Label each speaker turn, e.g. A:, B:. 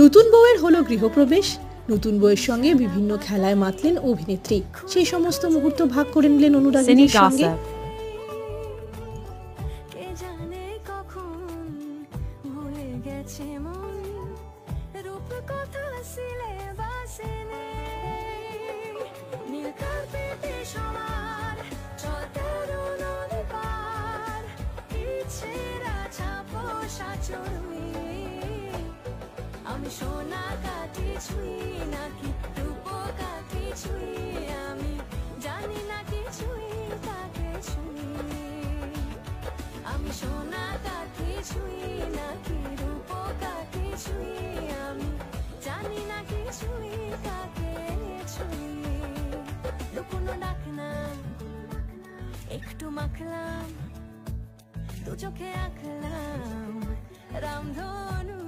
A: নতুন বউয়ের হলো গৃহপ্রবেশ। নতুন বউয়ের সঙ্গে বিভিন্ন খেলায় মাতলেন অভিনেত্রী। সেই সমস্ত মুহূর্ত ভাগ করে নিলেন অনুরাগীদের সঙ্গে।
B: আমি সোনা কাটি ছুঁই নাকি রূপকাঠি ছুঁই, আমি জানি না কিছুই তাকে ছুঁই। আমি সোনা কাঠি ছুঁই নাকি রূপকাঠি ছুঁই, আমি জানি না কিছুই তাকে ছুঁই। লুকোনো ডাকলাম, একটু মাখলাম, দু চোখে আঁকলাম রামধনু।